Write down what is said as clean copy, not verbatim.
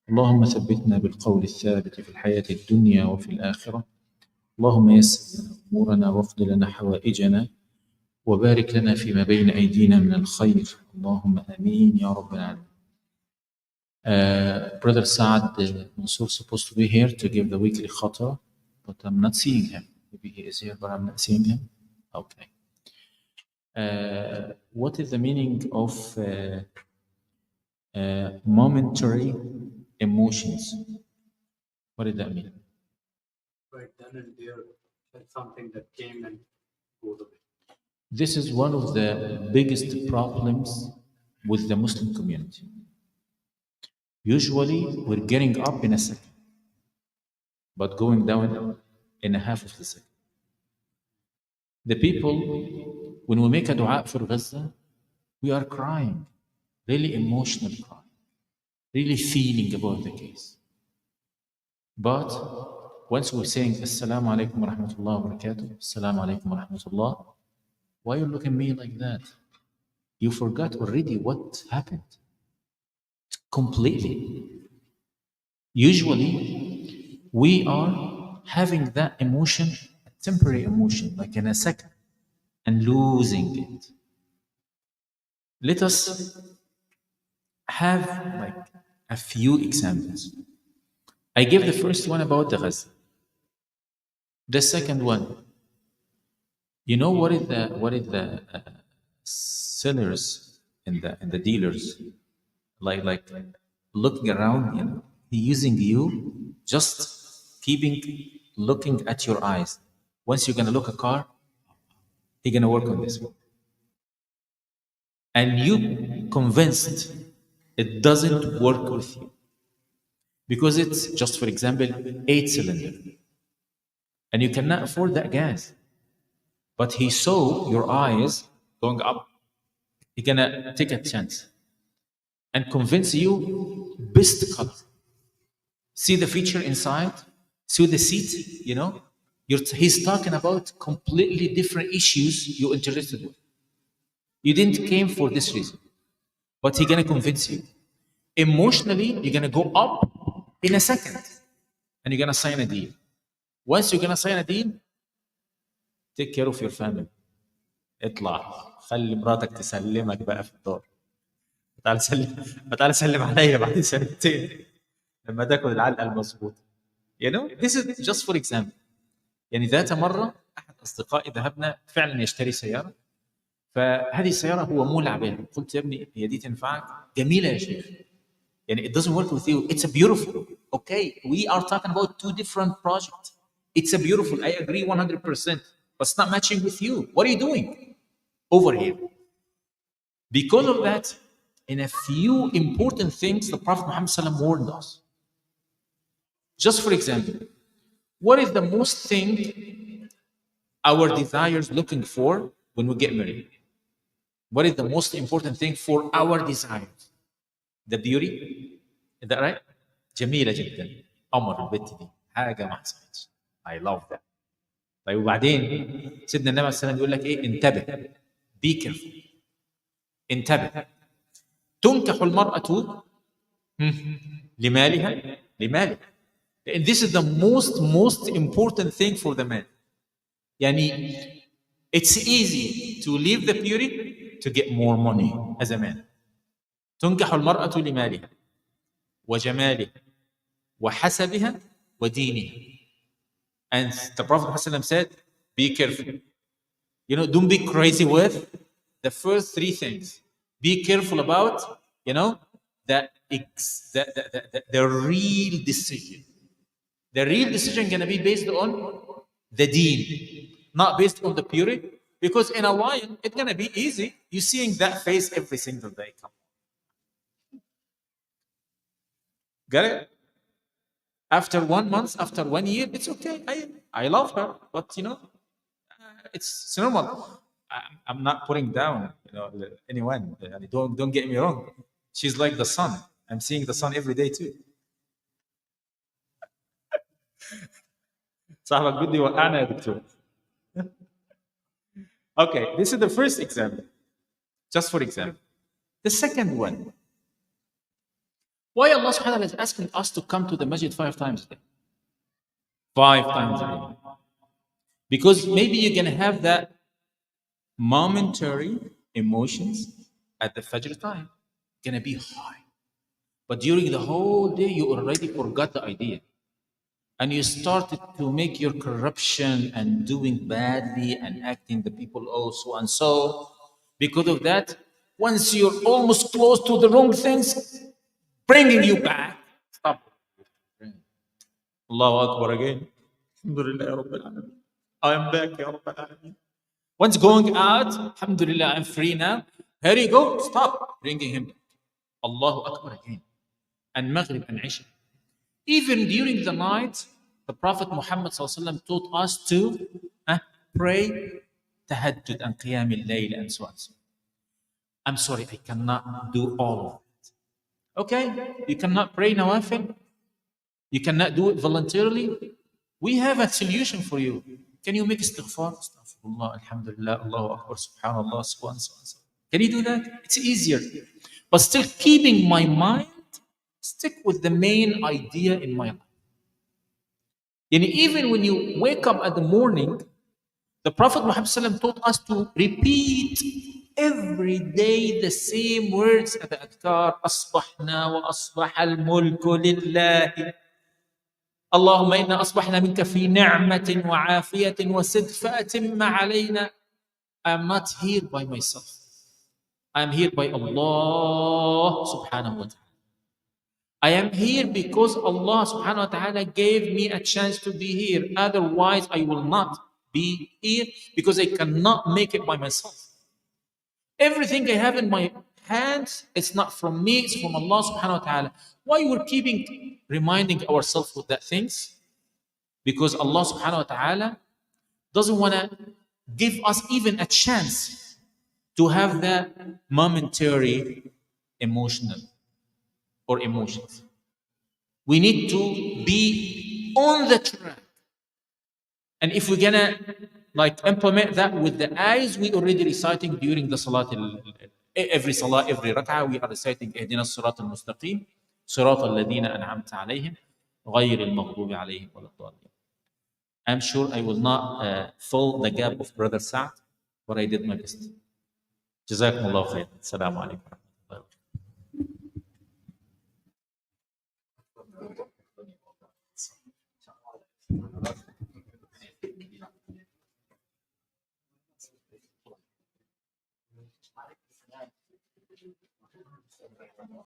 اللهم ثبتنا بالقول الثابت في الحياة الدنيا وفي الآخرة. اللهم يسر لنا أمورنا واقض لنا حوائجنا وبارك لنا فيما بين أيدينا من الخير. اللهم آمين يا رب العالمين. Brother Saad Mansour supposed to be here to give the weekly Khaterah, but I'm not seeing him. Maybe he is here, but I'm not seeing him. Okay. What is the meaning of momentary emotions? What does that mean? Right then and there, that's something that came and goes away. This is one of the biggest problems with the Muslim community. Usually, we're getting up in a second, but going down in a half of the second. The people, when we make a dua for Gaza, we are crying, really emotional crying, really feeling about the case. But once we're saying Assalamu alaikum wa rahmatullah wa barakatuh, Assalamu alaikum wa rahmatullah, why you look at me like that? You forgot already what happened. Completely. Usually, we are having that emotion, a temporary emotion, like in a second, and losing it. Let us have like a few examples. I gave the first one about the Gaza. The second one, you know what is the sellers and the dealers like looking around, you know, he using you, just keeping looking at your eyes. Once you're gonna look a car, he's gonna work on this one, and you convinced it doesn't work with you because it's just, for example, 8-cylinder, and you cannot afford that gas. But he saw your eyes going up. He's gonna take a chance and convince you best color. See the feature inside. See the seat. You know, he's talking about completely different issues you're interested with. You didn't came for this reason, but he's gonna convince you. Emotionally, you're gonna go up in a second, and you're gonna sign a deal. Once you're gonna sign a deal, take care of your family. اطلع خلي مراتك تسلمك بقى في الدار. تعال سلم عليا بعد سنتين لما تاكل العلقه المظبوطه. You know, this is just for example. يعني ذات مره احد اصدقائي ذهبنا فعلا يشتري سياره، فهذه السياره هو مولع بها. قلت يا ابني هي دي تنفعك؟ جميله يا شيخ. يعني it doesn't work with you. It's a beautiful. Okay, we are talking about two different projects. It's a beautiful. I agree 100%. But it's not matching with you. What are you doing over here? Because of that, in a few important things, the Prophet Muhammad SAW warned us. Just for example, what is the most thing our desires looking for when we get married? What is the most important thing for our desires? The beauty? Is that right? جميلة جدا. قمر البت دي حاجة ما حصلتش. I love that. طيب وبعدين سيدنا النبي عليه الصلاة والسلام يقول لك ايه؟ انتبه. Be careful. انتبه. تنكح المرأة لمالها. And this is the most important thing for the man. يعني it's easy to leave the beauty to get more money as a man. تنكح المرأة لمالها وجمالها وحسبها ودينها. And the Prophet ﷺ said, be careful. You know, don't be crazy with the first three things. Be careful about, you know, the real decision. The real decision going to be based on the deen, not based on the purity. Because in a while, it's going to be easy. You're seeing that face every single day. Got it? After 1 month, after 1 year, it's okay. I love her, but you know, it's normal. I'm not putting down, you know, anyone. Don't get me wrong. She's like the sun. I'm seeing the sun every day too. صاحبك بده يوقعنا يا دكتور. Okay, this is the first example. Just for example. The second one. Why Allah subhanahu wa ta'ala is asking us to come to the masjid 5 times a day? 5 times a day. Because maybe you're going to have that momentary emotions at the Fajr time. Going to be high. But during the whole day, you already forgot the idea. And you started to make your corruption and doing badly and acting the people also and so. Because of that, once you're almost close to the wrong things, bringing you back. Stop. Allahu Akbar again. Alhamdulillah, Ya Rabbil Alameen. I am back, Ya Rabbil Alameen. Once going out, Alhamdulillah, I'm free now. Here you go. Stop bringing him back. Allahu Akbar again. And Maghrib and Isha. Even during the night, the Prophet Muhammad ﷺ taught us to pray tahajjud and qiyam al-layl and so on. I'm sorry, I cannot do all of it. Okay, you cannot pray nawafil. You cannot do it voluntarily. We have a solution for you. Can you make istighfar? Astaghfirullah, alhamdulillah, Allahu Akbar, subhanallah, so on, so on, so on. Can you do that? It's easier. But still keeping my mind, stick with the main idea in my life. And even when you wake up at the morning, the Prophet Muhammad ﷺ taught us to repeat every day the same words at the adhkar. أصبحنا وأصبح الملك لله اللهم إنا أصبحنا منك في نعمة وعافية وصدق فأتم علينا. I am not here by myself. I am here by Allah subhanahu wa ta'ala. I am here because Allah subhanahu wa ta'ala gave me a chance to be here. Otherwise, I will not be here because I cannot make it by myself. Everything I have in my hands, it's not from me, it's from Allah subhanahu wa ta'ala. Why we're keeping reminding ourselves with that things? Because Allah subhanahu wa ta'ala doesn't want to give us even a chance to have that momentary emotional or emotions. We need to be on the track. And if we're gonna implement that with the eyes, we already reciting during the salat, every salah, every rak'ah, we are reciting اهدنا الصراط المستقيم صراط الذين أنعمت عليهم غير المغضوب عليهم ولا الضالين. I'm sure I will not fill the gap of Brother Saad, but I did my best. جزاكم الله خير. السلام عليكم.